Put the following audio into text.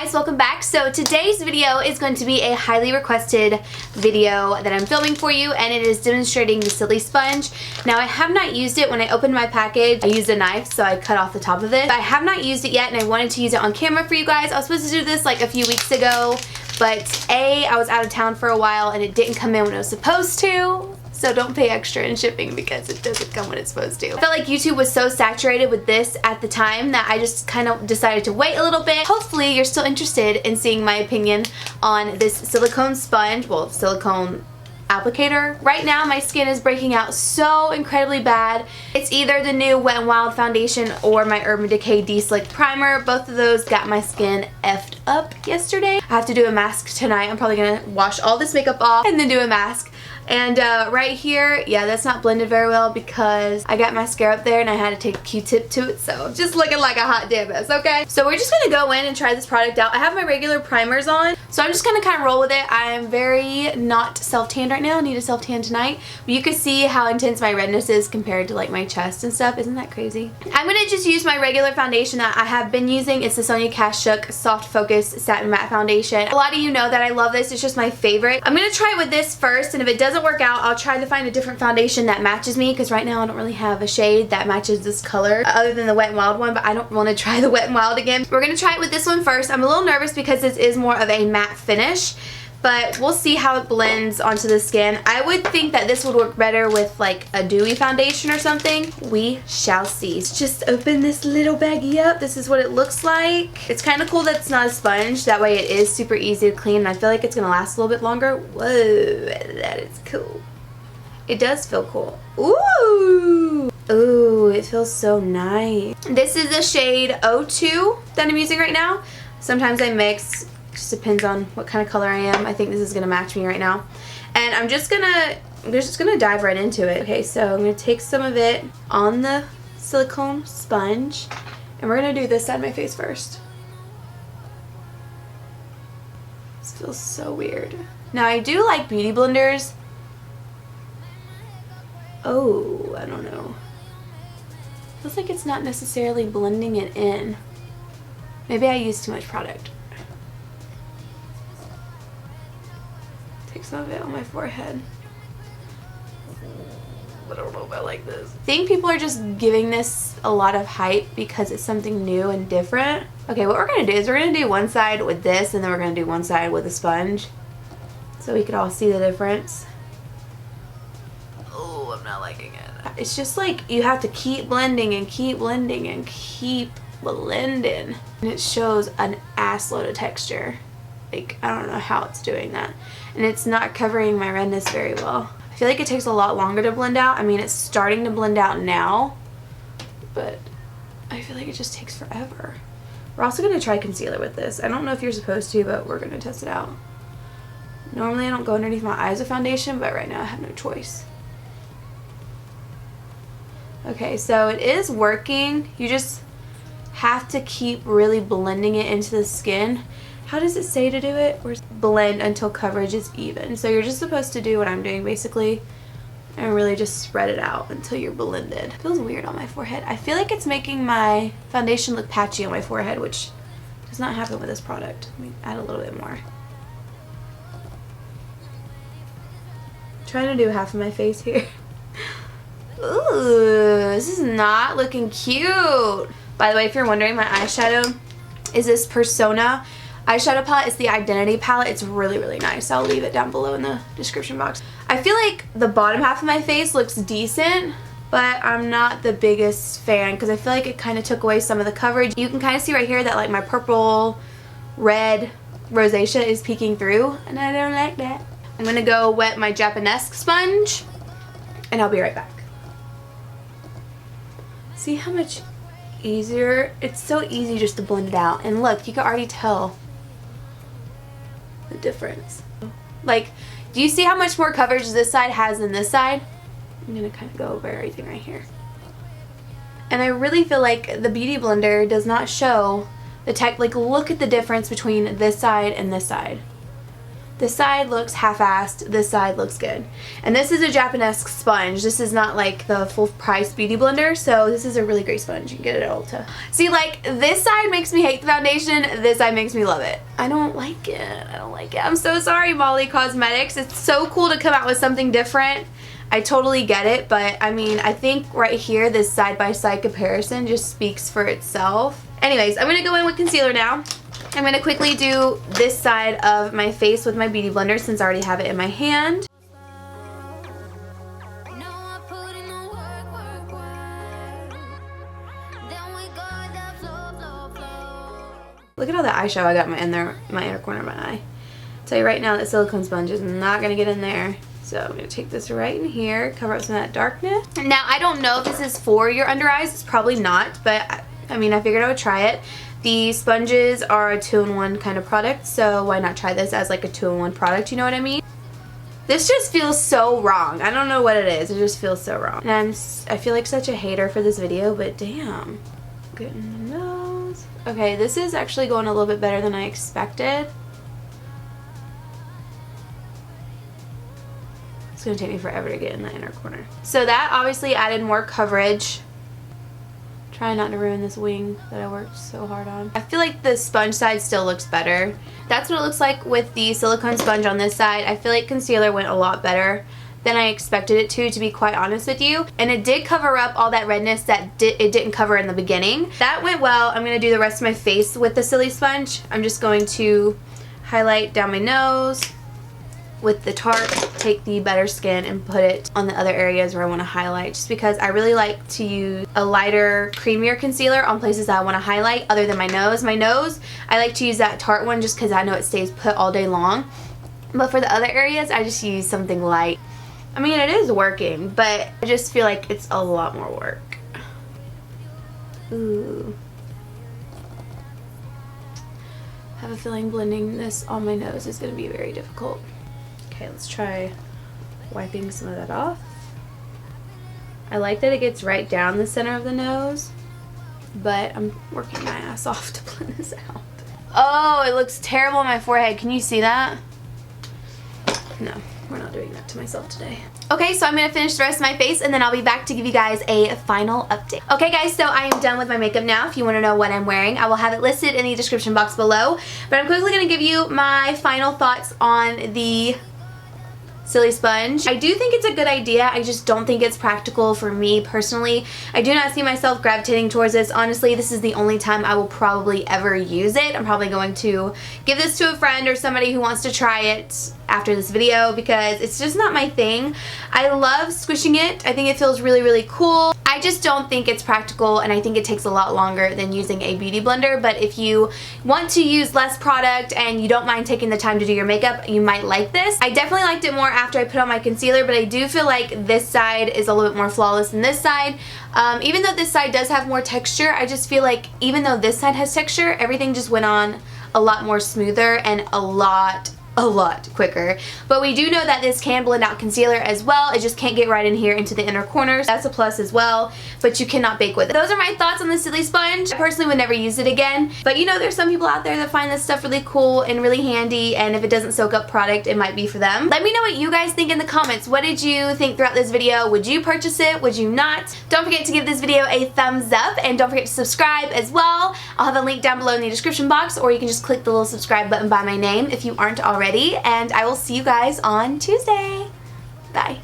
guys, welcome back. So today's video is going to be a highly requested video that I'm filming for you, and it is demonstrating the SILISPONGE. Now I have not used it. When I opened my package, I used a knife, so I cut off the top of it. But I have not used it yet, and I wanted to use it on camera for you guys. I was supposed to do this like a few weeks ago, but I was out of town for a while and it didn't come in when it was supposed to. So don't pay extra in shipping because it doesn't come when it's supposed to. I felt like YouTube was so saturated with this at the time that I just kind of decided to wait a little bit. Hopefully you're still interested in seeing my opinion on this silicone sponge, well, silicone applicator. Right now my skin is breaking out so incredibly bad. It's either the new Wet n Wild foundation or my Urban Decay De-Slick primer. Both of those got my skin effed up yesterday. I have to do a mask tonight. I'm probably gonna wash all this makeup off and then do a mask. And right here, yeah, that's not blended very well because I got mascara up there and I had to take a Q-tip to it, so just looking like a hot damn mess, okay? So we're just gonna go in and try this product out. I have my regular primers on, so I'm just gonna kind of roll with it. I am very not self-tanned right now. I need a self-tan tonight. But you can see how intense my redness is compared to like my chest and stuff. Isn't that crazy? I'm gonna just use my regular foundation that I have been using. It's the Sonia Kashuk Soft Focus Satin Matte Foundation. A lot of you know that I love this. It's just my favorite. I'm gonna try it with this first, and if it doesn't work out, I'll try to find a different foundation that matches me, because right now I don't really have a shade that matches this color other than the Wet n Wild one, but I don't want to try the Wet n Wild again. We're going to try it with this one first. I'm a little nervous because this is more of a matte finish, but we'll see how it blends onto the skin. I would think that this would work better with like a dewy foundation or something. We shall see. Let's just open this little baggie up. This is what it looks like. It's kind of cool that it's not a sponge. That way it is super easy to clean, and I feel like it's going to last a little bit longer. Whoa, that is cool. It does feel cool. Ooh! Ooh, it feels so nice. This is the shade 02 that I'm using right now. Sometimes I mix. Just depends on what kind of color I am. I think this is gonna match me right now. And I'm just gonna dive right into it. Okay, so I'm gonna take some of it on the silicone sponge, and we're gonna do this side of my face first. This feels so weird. Now I do like beauty blenders. Oh, I don't know. Feels like it's not necessarily blending it in. Maybe I used too much product. Take some of it on my forehead. I don't know if I like this. I think people are just giving this a lot of hype because it's something new and different. Okay, what we're gonna do is we're gonna do one side with this, and then we're gonna do one side with a sponge, so we could all see the difference. Oh, I'm not liking it. It's just like you have to keep blending and keep blending and keep blending, and it shows an ass load of texture. Like, I don't know how it's doing that, and it's not covering my redness very well. I feel like it takes a lot longer to blend out. I mean, it's starting to blend out now, but I feel like it just takes forever. We're also going to try concealer with this. I don't know if you're supposed to, but we're going to test it out. Normally I don't go underneath my eyes with foundation, but right now I have no choice. Okay, so it is working. You just have to keep really blending it into the skin. How does it say to do it? Or blend until coverage is even. So you're just supposed to do what I'm doing basically, and really just spread it out until you're blended. It feels weird on my forehead. I feel like it's making my foundation look patchy on my forehead, which does not happen with this product. Let me add a little bit more. I'm trying to do half of my face here. Ooh, this is not looking cute. By the way, if you're wondering, my eyeshadow is this Persona eyeshadow palette. It's the Identity palette. It's really, really nice. I'll leave it down below in the description box. I feel like the bottom half of my face looks decent, but I'm not the biggest fan because I feel like it kind of took away some of the coverage. You can kind of see right here that like my purple, red rosacea is peeking through, and I don't like that. I'm going to go wet my Japonesque sponge, and I'll be right back. See how much easier? It's so easy just to blend it out, and look, you can already tell the difference. Like, do you see how much more coverage this side has than this side? I'm gonna kind of go over everything right here, and I really feel like the beauty blender does not show the tech. Like, look at the difference between this side and this side. This side looks half-assed, this side looks good. And this is a Japonesque sponge. This is not like the full price beauty blender, so this is a really great sponge. You can get it at Ulta. See, like, this side makes me hate the foundation, this side makes me love it. I don't like it. I don't like it. I'm so sorry, Molly Cosmetics. It's so cool to come out with something different. I totally get it, but I mean, I think right here, this side-by-side comparison just speaks for itself. Anyways, I'm going to go in with concealer now. I'm going to quickly do this side of my face with my beauty blender since I already have it in my hand. Look at all that eyeshadow I got in my inner corner of my eye. I'll tell you right now that silicone sponge is not going to get in there. So I'm going to take this right in here, cover up some of that darkness. Now, I don't know if this is for your under eyes. It's probably not, but I mean, I figured I would try it. The sponges are a 2-in-1 kind of product, so why not try this as like a 2-in-1 product, you know what I mean? This just feels so wrong. I don't know what it is. It just feels so wrong. And I feel like such a hater for this video, but damn. Good in the nose. Okay, this is actually going a little bit better than I expected. It's going to take me forever to get in the inner corner. So that obviously added more coverage. Try not to ruin this wing that I worked so hard on. I feel like the sponge side still looks better. That's what it looks like with the silicone sponge on this side. I feel like concealer went a lot better than I expected it to be quite honest with you. And it did cover up all that redness that it didn't cover in the beginning. That went well. I'm going to do the rest of my face with the Silly Sponge. I'm just going to highlight down my nose with the Tarte, take the Better Skin and put it on the other areas where I want to highlight, just because I really like to use a lighter, creamier concealer on places that I want to highlight other than my nose. My nose, I like to use that Tarte one just because I know it stays put all day long. But for the other areas, I just use something light. I mean, it is working, but I just feel like it's a lot more work. Ooh. I have a feeling blending this on my nose is going to be very difficult. Okay, let's try wiping some of that off. I like that it gets right down the center of the nose, but I'm working my ass off to blend this out. Oh, it looks terrible on my forehead. Can you see that? No, we're not doing that to myself today. Okay, so I'm going to finish the rest of my face and then I'll be back to give you guys a final update. Okay guys, so I am done with my makeup now. If you want to know what I'm wearing, I will have it listed in the description box below. But I'm quickly going to give you my final thoughts on the Silly Sponge. I do think it's a good idea. I just don't think it's practical for me personally. I do not see myself gravitating towards this. Honestly, this is the only time I will probably ever use it. I'm probably going to give this to a friend or somebody who wants to try it after this video because it's just not my thing. I love squishing it. I think it feels really, really cool. I just don't think it's practical and I think it takes a lot longer than using a beauty blender, but if you want to use less product and you don't mind taking the time to do your makeup, you might like this. I definitely liked it more after I put on my concealer, but I do feel like this side is a little bit more flawless than this side. Even though this side does have more texture, I just feel like even though this side has texture, everything just went on a lot more smoother and a lot quicker. But we do know that this can blend out concealer as well. It just can't get right in here into the inner corners. That's a plus as well, but you cannot bake with it. Those are my thoughts on the Silly Sponge. I personally would never use it again, but you know, there's some people out there that find this stuff really cool and really handy, and if it doesn't soak up product, it might be for them. Let me know what you guys think in the comments. What did you think throughout this video? Would you purchase it? Would you not? Don't forget to give this video a thumbs up, and don't forget to subscribe as well. I'll have a link down below in the description box, or you can just click the little subscribe button by my name if you aren't already. And I will see you guys on Tuesday. Bye.